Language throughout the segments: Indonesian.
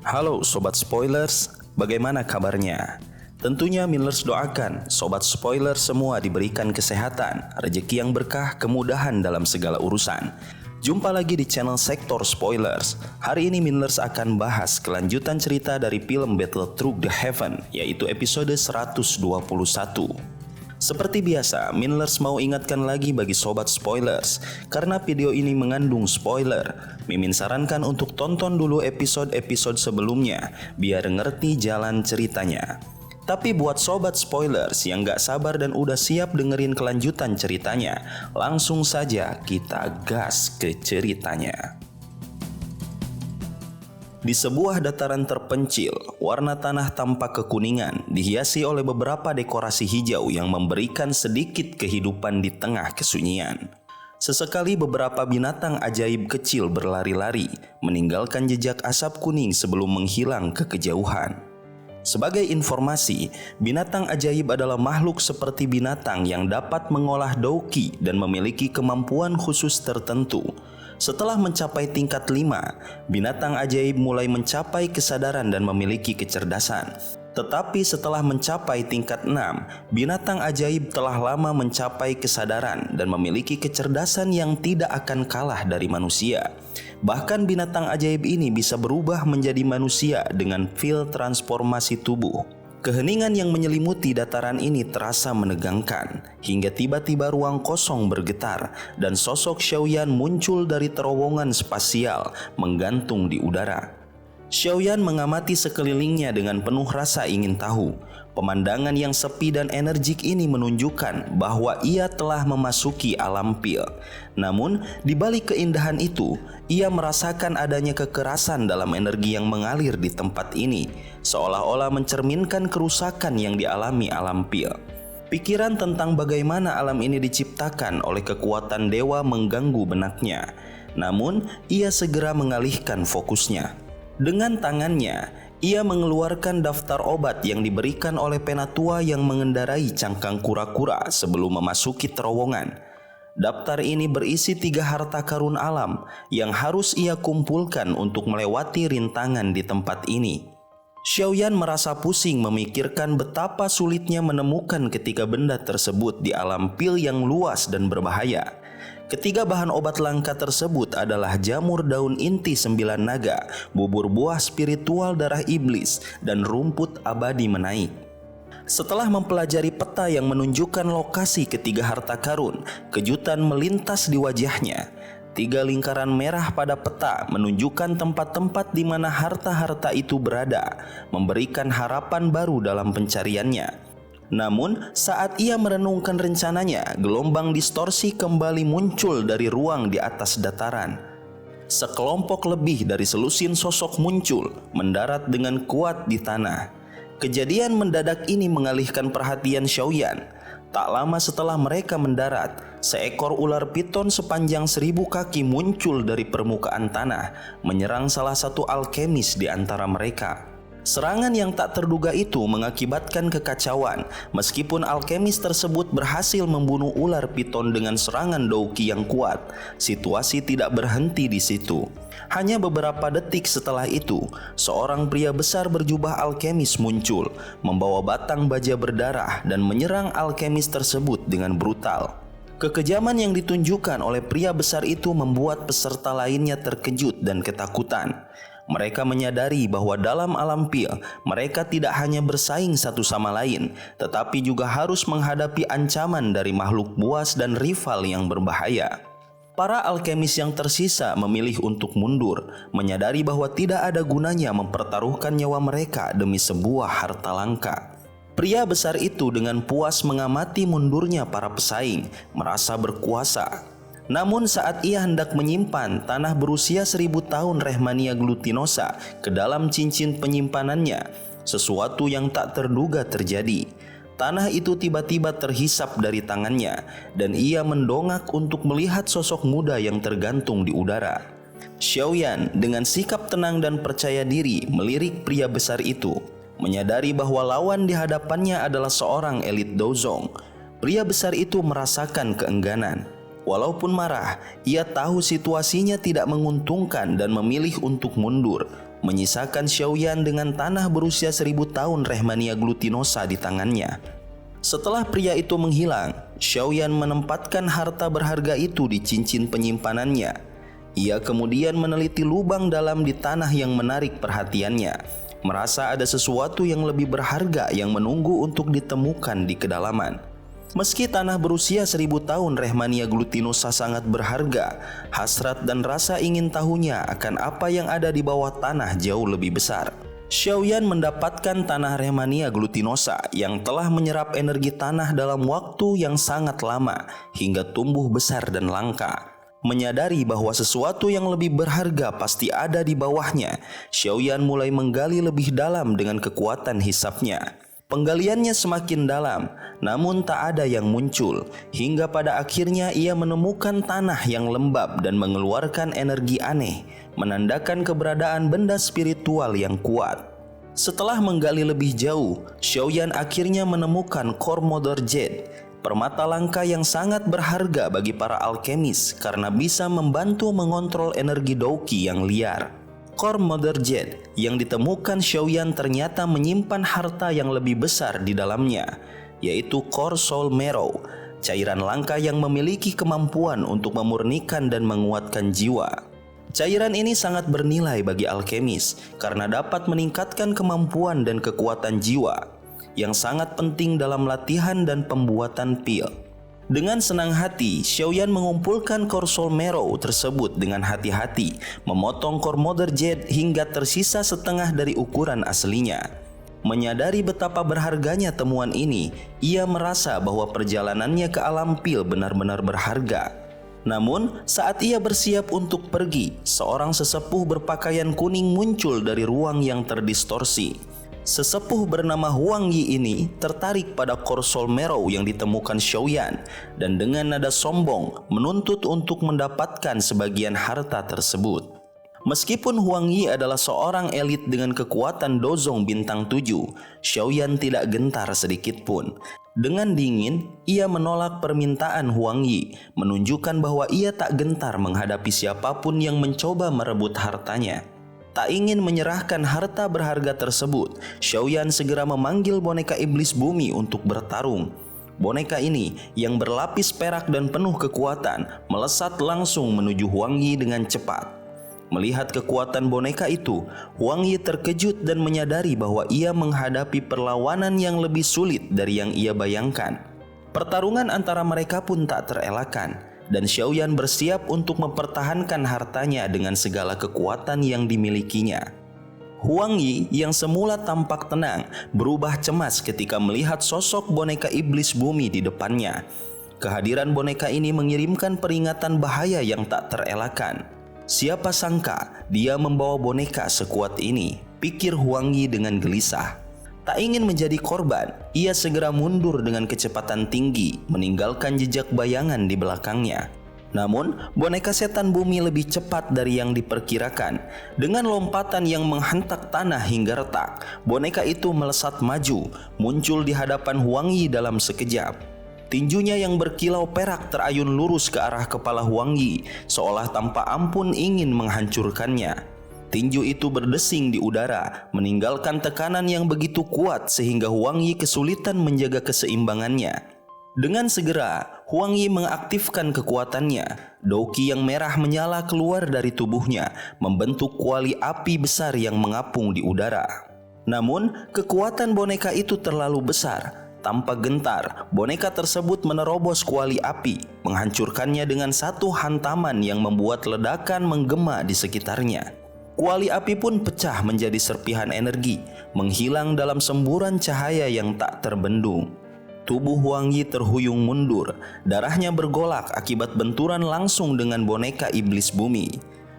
Halo Sobat Spoilers, bagaimana kabarnya? Tentunya Millers doakan Sobat Spoilers semua diberikan kesehatan, rezeki yang berkah, kemudahan dalam segala urusan. Jumpa lagi di channel Sektor Spoilers. Hari ini Millers akan bahas kelanjutan cerita dari film Battle Through the Heaven, yaitu episode 121. Seperti biasa, Millers mau ingatkan lagi bagi Sobat Spoilers, karena video ini mengandung spoiler. Mimin sarankan untuk tonton dulu episode-episode sebelumnya, biar ngerti jalan ceritanya. Tapi buat Sobat Spoilers yang gak sabar dan udah siap dengerin kelanjutan ceritanya, langsung saja kita gas ke ceritanya. Di sebuah dataran terpencil, warna tanah tampak kekuningan, dihiasi oleh beberapa dekorasi hijau yang memberikan sedikit kehidupan di tengah kesunyian. Sesekali beberapa binatang ajaib kecil berlari-lari, meninggalkan jejak asap kuning sebelum menghilang ke kejauhan. Sebagai informasi, binatang ajaib adalah makhluk seperti binatang yang dapat mengolah dauki dan memiliki kemampuan khusus tertentu. Setelah mencapai tingkat 5, binatang ajaib mulai mencapai kesadaran dan memiliki kecerdasan. Tetapi setelah mencapai tingkat 6, binatang ajaib telah lama mencapai kesadaran dan memiliki kecerdasan yang tidak akan kalah dari manusia. Bahkan binatang ajaib ini bisa berubah menjadi manusia dengan feel transformasi tubuh. Keheningan yang menyelimuti dataran ini terasa menegangkan, hingga tiba-tiba ruang kosong bergetar dan sosok Xiaoyan muncul dari terowongan spasial menggantung di udara. Xiaoyan mengamati sekelilingnya dengan penuh rasa ingin tahu. Pemandangan yang sepi dan energik ini menunjukkan bahwa ia telah memasuki alam pil. Namun, di balik keindahan itu, ia merasakan adanya kekerasan dalam energi yang mengalir di tempat ini, seolah-olah mencerminkan kerusakan yang dialami alam pil. Pikiran tentang bagaimana alam ini diciptakan oleh kekuatan dewa mengganggu benaknya. Namun, ia segera mengalihkan fokusnya. Dengan tangannya, ia mengeluarkan daftar obat yang diberikan oleh penatua yang mengendarai cangkang kura-kura sebelum memasuki terowongan. Daftar ini berisi 3 harta karun alam yang harus ia kumpulkan untuk melewati rintangan di tempat ini. Xiaoyan merasa pusing memikirkan betapa sulitnya menemukan ketiga benda tersebut di alam pil yang luas dan berbahaya. Ketiga bahan obat langka tersebut adalah jamur daun inti 9 naga, bubur buah spiritual darah iblis, dan rumput abadi menaik. Setelah mempelajari peta yang menunjukkan lokasi ketiga harta karun, kejutan melintas di wajahnya. 3 lingkaran merah pada peta menunjukkan tempat-tempat di mana harta-harta itu berada, memberikan harapan baru dalam pencariannya. Namun, saat ia merenungkan rencananya, gelombang distorsi kembali muncul dari ruang di atas dataran. Sekelompok lebih dari selusin sosok muncul, mendarat dengan kuat di tanah. Kejadian mendadak ini mengalihkan perhatian Xiaoyan. Tak lama setelah mereka mendarat, seekor ular piton sepanjang 1000 kaki muncul dari permukaan tanah, menyerang salah satu alkemis di antara mereka. Serangan yang tak terduga itu mengakibatkan kekacauan. Meskipun alkemis tersebut berhasil membunuh ular piton dengan serangan dauki yang kuat, situasi tidak berhenti di situ. Hanya beberapa detik setelah itu, seorang pria besar berjubah alkemis muncul, membawa batang baja berdarah dan menyerang alkemis tersebut dengan brutal. Kekejaman yang ditunjukkan oleh pria besar itu membuat peserta lainnya terkejut dan ketakutan. Mereka menyadari bahwa dalam alam pil, mereka tidak hanya bersaing satu sama lain, tetapi juga harus menghadapi ancaman dari makhluk buas dan rival yang berbahaya. Para alkemis yang tersisa memilih untuk mundur, menyadari bahwa tidak ada gunanya mempertaruhkan nyawa mereka demi sebuah harta langka. Pria besar itu dengan puas mengamati mundurnya para pesaing, merasa berkuasa. Namun saat ia hendak menyimpan tanah berusia 1000 tahun Rehmania glutinosa ke dalam cincin penyimpanannya, sesuatu yang tak terduga terjadi. Tanah itu tiba-tiba terhisap dari tangannya dan ia mendongak untuk melihat sosok muda yang tergantung di udara. Xiaoyan dengan sikap tenang dan percaya diri melirik pria besar itu, menyadari bahwa lawan di hadapannya adalah seorang elit Dozong. Pria besar itu merasakan keengganan. Walaupun marah, ia tahu situasinya tidak menguntungkan dan memilih untuk mundur. menyisakan Xiaoyan dengan tanah berusia 1000 tahun Rehmania glutinosa di tangannya. Setelah pria itu menghilang, Xiaoyan menempatkan harta berharga itu di cincin penyimpanannya. Ia kemudian meneliti lubang dalam di tanah yang menarik perhatiannya, merasa ada sesuatu yang lebih berharga yang menunggu untuk ditemukan di kedalaman. Meski tanah berusia 1000 tahun Rehmania glutinosa sangat berharga, hasrat dan rasa ingin tahunya akan apa yang ada di bawah tanah jauh lebih besar. Xiaoyan mendapatkan tanah Rehmania glutinosa yang telah menyerap energi tanah dalam waktu yang sangat lama hingga tumbuh besar dan langka. Menyadari bahwa sesuatu yang lebih berharga pasti ada di bawahnya, Xiaoyan mulai menggali lebih dalam dengan kekuatan hisapnya. Penggaliannya semakin dalam, namun tak ada yang muncul, hingga pada akhirnya ia menemukan tanah yang lembab dan mengeluarkan energi aneh, menandakan keberadaan benda spiritual yang kuat. Setelah menggali lebih jauh, Xiaoyan akhirnya menemukan Kormodor Jade, permata langka yang sangat berharga bagi para alkemis karena bisa membantu mengontrol energi Douqi yang liar. Kormodor Jade yang ditemukan Xiaoyan ternyata menyimpan harta yang lebih besar di dalamnya, yaitu Core Soul Marrow, cairan langka yang memiliki kemampuan untuk memurnikan dan menguatkan jiwa. Cairan ini sangat bernilai bagi alkemis karena dapat meningkatkan kemampuan dan kekuatan jiwa, yang sangat penting dalam latihan dan pembuatan pil. Dengan senang hati, Xiaoyan mengumpulkan Core Soul Marrow tersebut dengan hati-hati, memotong Kormodor Jade hingga tersisa setengah dari ukuran aslinya. Menyadari betapa berharganya temuan ini, ia merasa bahwa perjalanannya ke alam pil benar-benar berharga. Namun, saat ia bersiap untuk pergi, seorang sesepuh berpakaian kuning muncul dari ruang yang terdistorsi. Sesepuh bernama Huang Yi ini tertarik pada Core Soul Marrow yang ditemukan Xiaoyan dan dengan nada sombong menuntut untuk mendapatkan sebagian harta tersebut. Meskipun Huang Yi adalah seorang elit dengan kekuatan Dozong bintang 7, Xiaoyan tidak gentar sedikit pun. Dengan dingin, ia menolak permintaan Huang Yi, menunjukkan bahwa ia tak gentar menghadapi siapapun yang mencoba merebut hartanya. Tak ingin menyerahkan harta berharga tersebut, Xiaoyan segera memanggil boneka iblis bumi untuk bertarung. Boneka ini yang berlapis perak dan penuh kekuatan melesat langsung menuju Huang Yi dengan cepat. Melihat kekuatan boneka itu, Huang Yi terkejut dan menyadari bahwa ia menghadapi perlawanan yang lebih sulit dari yang ia bayangkan. Pertarungan antara mereka pun tak terelakkan, dan Xiaoyan bersiap untuk mempertahankan hartanya dengan segala kekuatan yang dimilikinya. Huang Yi yang semula tampak tenang berubah cemas ketika melihat sosok boneka iblis bumi di depannya. Kehadiran boneka ini mengirimkan peringatan bahaya yang tak terelakkan. Siapa sangka dia membawa boneka sekuat ini, pikir Huang Yi dengan gelisah. Tak ingin menjadi korban, ia segera mundur dengan kecepatan tinggi, meninggalkan jejak bayangan di belakangnya. Namun, boneka setan bumi lebih cepat dari yang diperkirakan. Dengan lompatan yang menghentak tanah hingga retak, boneka itu melesat maju, muncul di hadapan Huang Yi dalam sekejap. Tinjunya yang berkilau perak terayun lurus ke arah kepala Huang Yi, seolah tanpa ampun ingin menghancurkannya. Tinju itu berdesing di udara, meninggalkan tekanan yang begitu kuat sehingga Huang Yi kesulitan menjaga keseimbangannya. Dengan segera, Huang Yi mengaktifkan kekuatannya. Douqi yang merah menyala keluar dari tubuhnya, membentuk kuali api besar yang mengapung di udara. Namun, kekuatan boneka itu terlalu besar. Tanpa gentar, boneka tersebut menerobos kuali api, menghancurkannya dengan satu hantaman yang membuat ledakan menggema di sekitarnya. Kuali api pun pecah menjadi serpihan energi, menghilang dalam semburan cahaya yang tak terbendung. Tubuh Huang Yi terhuyung mundur, darahnya bergolak akibat benturan langsung dengan boneka iblis bumi.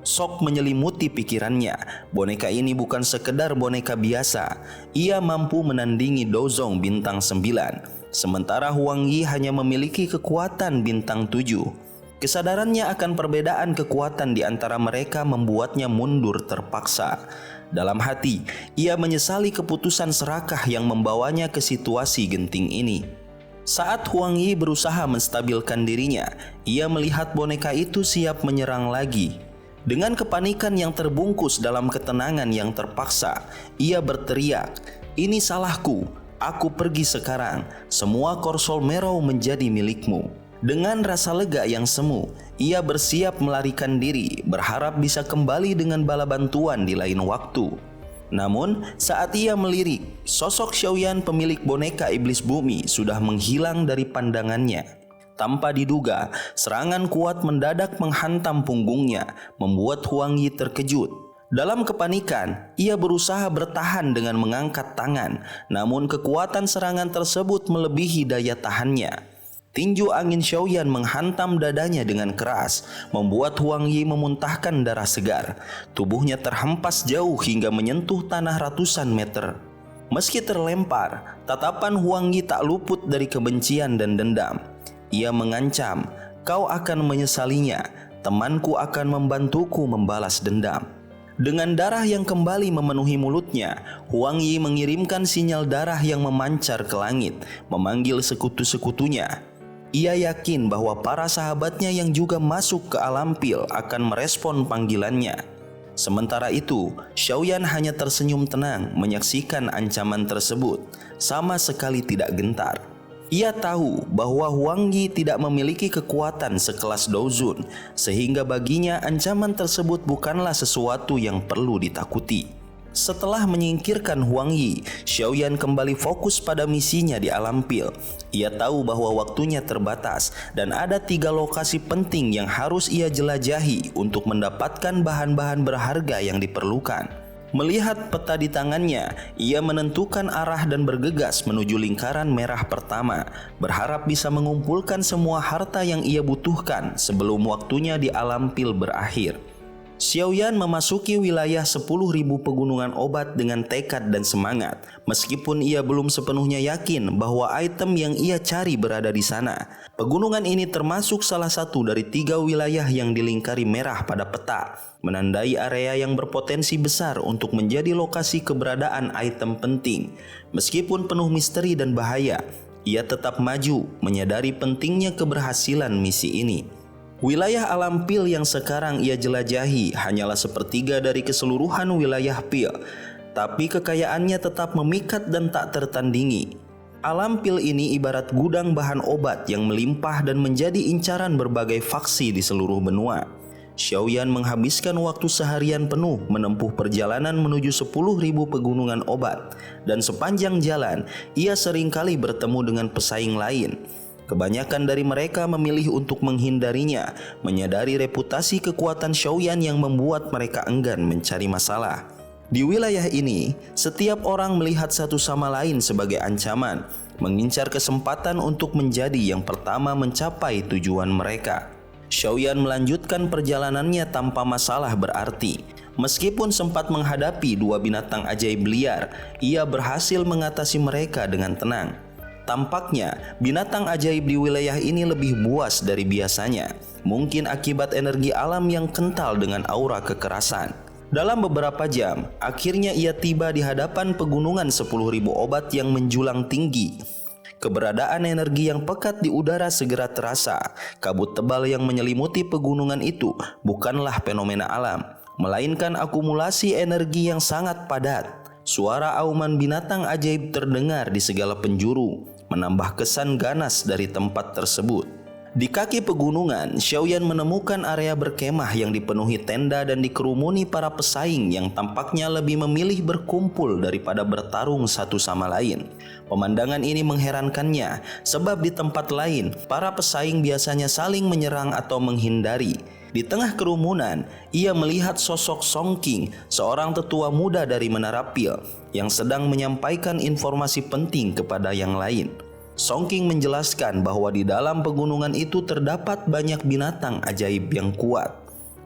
Sok menyelimuti pikirannya, boneka ini bukan sekedar boneka biasa, ia mampu menandingi Dozong bintang 9, sementara Huang Yi hanya memiliki kekuatan bintang 7. Kesadarannya akan perbedaan kekuatan di antara mereka membuatnya mundur terpaksa. Dalam hati, ia menyesali keputusan serakah yang membawanya ke situasi genting ini. Saat Huang Yi berusaha menstabilkan dirinya, ia melihat boneka itu siap menyerang lagi. Dengan kepanikan yang terbungkus dalam ketenangan yang terpaksa, ia berteriak, "Ini salahku, aku pergi sekarang, semua Korsol Merrow menjadi milikmu." Dengan rasa lega yang semu, ia bersiap melarikan diri, berharap bisa kembali dengan bala bantuan di lain waktu. Namun, saat ia melirik, sosok Xiaoyan pemilik boneka iblis bumi sudah menghilang dari pandangannya. Tanpa diduga, serangan kuat mendadak menghantam punggungnya, membuat Huang Yi terkejut. Dalam kepanikan, ia berusaha bertahan dengan mengangkat tangan, namun kekuatan serangan tersebut melebihi daya tahannya. Tinju angin Xiaoyan menghantam dadanya dengan keras, membuat Huang Yi memuntahkan darah segar. Tubuhnya terhempas jauh hingga menyentuh tanah ratusan meter. Meski terlempar, tatapan Huang Yi tak luput dari kebencian dan dendam. Ia mengancam, "Kau akan menyesalinya, temanku akan membantuku membalas dendam." Dengan darah yang kembali memenuhi mulutnya, Huang Yi mengirimkan sinyal darah yang memancar ke langit, memanggil sekutu-sekutunya. Ia yakin bahwa para sahabatnya yang juga masuk ke alam pil akan merespon panggilannya. Sementara itu, Xiaoyan hanya tersenyum tenang menyaksikan ancaman tersebut, sama sekali tidak gentar. Ia tahu bahwa Huang Yi tidak memiliki kekuatan sekelas Douzun, sehingga baginya ancaman tersebut bukanlah sesuatu yang perlu ditakuti. Setelah menyingkirkan Huang Yi, Xiaoyan kembali fokus pada misinya di alam pil. Ia tahu bahwa waktunya terbatas dan ada 3 lokasi penting yang harus ia jelajahi untuk mendapatkan bahan-bahan berharga yang diperlukan. Melihat peta di tangannya, ia menentukan arah dan bergegas menuju lingkaran merah pertama, berharap bisa mengumpulkan semua harta yang ia butuhkan sebelum waktunya di alam pil berakhir. Xiaoyan memasuki wilayah 10.000 pegunungan obat dengan tekad dan semangat, meskipun ia belum sepenuhnya yakin bahwa item yang ia cari berada di sana. Pegunungan ini termasuk salah satu dari 3 wilayah yang dilingkari merah pada peta, menandai area yang berpotensi besar untuk menjadi lokasi keberadaan item penting. Meskipun penuh misteri dan bahaya, ia tetap maju, menyadari pentingnya keberhasilan misi ini. Wilayah alam pil yang sekarang ia jelajahi hanyalah sepertiga dari keseluruhan wilayah pil, tapi kekayaannya tetap memikat dan tak tertandingi. Alam pil ini ibarat gudang bahan obat yang melimpah dan menjadi incaran berbagai faksi di seluruh benua. Xiaoyan menghabiskan waktu seharian penuh menempuh perjalanan menuju 10.000 pegunungan obat, dan sepanjang jalan ia seringkali bertemu dengan pesaing lain. Kebanyakan dari mereka memilih untuk menghindarinya, menyadari reputasi kekuatan Xiaoyan yang membuat mereka enggan mencari masalah. Di wilayah ini, setiap orang melihat satu sama lain sebagai ancaman, mengincar kesempatan untuk menjadi yang pertama mencapai tujuan mereka. Xiaoyan melanjutkan perjalanannya tanpa masalah berarti. Meskipun sempat menghadapi 2 binatang ajaib liar, ia berhasil mengatasi mereka dengan tenang. Tampaknya binatang ajaib di wilayah ini lebih buas dari biasanya, mungkin akibat energi alam yang kental dengan aura kekerasan. Dalam beberapa jam, akhirnya ia tiba di hadapan pegunungan 10.000 obat yang menjulang tinggi. Keberadaan energi yang pekat di udara segera terasa. Kabut tebal yang menyelimuti pegunungan itu bukanlah fenomena alam, melainkan akumulasi energi yang sangat padat. Suara auman binatang ajaib terdengar di segala penjuru, menambah kesan ganas dari tempat tersebut. Di kaki pegunungan, Xiaoyan menemukan area berkemah yang dipenuhi tenda dan dikerumuni para pesaing yang tampaknya lebih memilih berkumpul daripada bertarung satu sama lain. Pemandangan ini mengherankannya, sebab di tempat lain, para pesaing biasanya saling menyerang atau menghindari. Di tengah kerumunan, ia melihat sosok Song Qing, seorang tetua muda dari Menara Pil, yang sedang menyampaikan informasi penting kepada yang lain. Song Qing menjelaskan bahwa di dalam pegunungan itu terdapat banyak binatang ajaib yang kuat,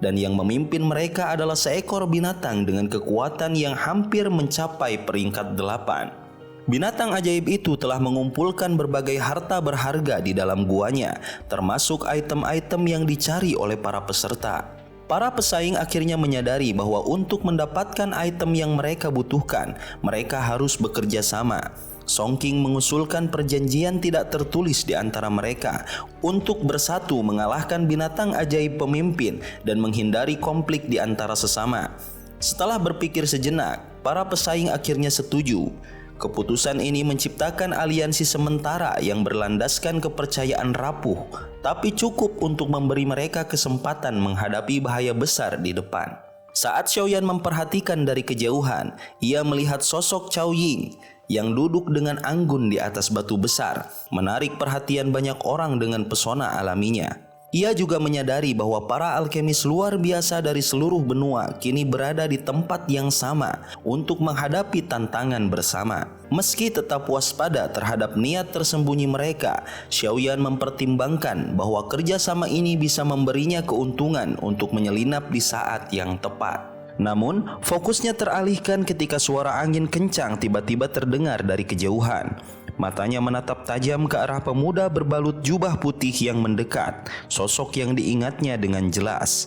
dan yang memimpin mereka adalah seekor binatang dengan kekuatan yang hampir mencapai peringkat 8. Binatang ajaib itu telah mengumpulkan berbagai harta berharga di dalam guanya, termasuk item-item yang dicari oleh para peserta. Para pesaing akhirnya menyadari bahwa untuk mendapatkan item yang mereka butuhkan, mereka harus bekerja sama. Song King mengusulkan perjanjian tidak tertulis di antara mereka untuk bersatu mengalahkan binatang ajaib pemimpin dan menghindari konflik di antara sesama. Setelah berpikir sejenak, para pesaing akhirnya setuju. Keputusan ini menciptakan aliansi sementara yang berlandaskan kepercayaan rapuh, tapi cukup untuk memberi mereka kesempatan menghadapi bahaya besar di depan. Saat Xiaoyan memperhatikan dari kejauhan, ia melihat sosok Cao Ying yang duduk dengan anggun di atas batu besar, menarik perhatian banyak orang dengan pesona alaminya. Ia juga menyadari bahwa para alkemis luar biasa dari seluruh benua kini berada di tempat yang sama untuk menghadapi tantangan bersama. Meski tetap waspada terhadap niat tersembunyi mereka, Xiaoyan mempertimbangkan bahwa kerjasama ini bisa memberinya keuntungan untuk menyelinap di saat yang tepat. Namun, fokusnya teralihkan ketika suara angin kencang tiba-tiba terdengar dari kejauhan. Matanya menatap tajam ke arah pemuda berbalut jubah putih yang mendekat, sosok yang diingatnya dengan jelas.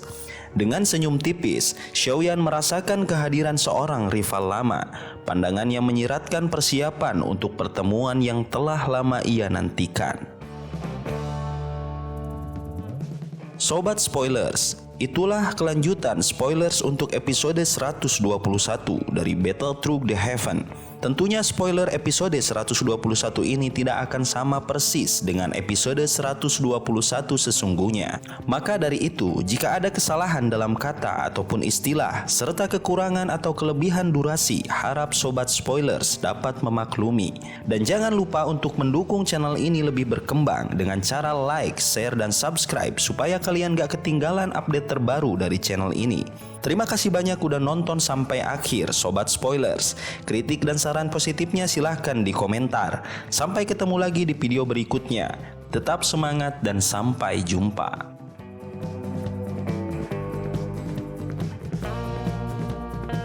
Dengan senyum tipis, Xiaoyan merasakan kehadiran seorang rival lama. Pandangannya menyiratkan persiapan untuk pertemuan yang telah lama ia nantikan. Sobat Spoilers, itulah kelanjutan spoilers untuk episode 121 dari Battle Through the Heaven. Tentunya spoiler episode 121 ini tidak akan sama persis dengan episode 121 sesungguhnya. Maka dari itu, jika ada kesalahan dalam kata ataupun istilah, serta kekurangan atau kelebihan durasi, harap Sobat Spoilers dapat memaklumi. Dan jangan lupa untuk mendukung channel ini lebih berkembang dengan cara like, share, dan subscribe supaya kalian gak ketinggalan update terbaru dari channel ini. Terima kasih banyak udah nonton sampai akhir Sobat Spoilers. Kritik dan saran positifnya silahkan di komentar. Sampai ketemu lagi di video berikutnya. Tetap semangat dan sampai jumpa.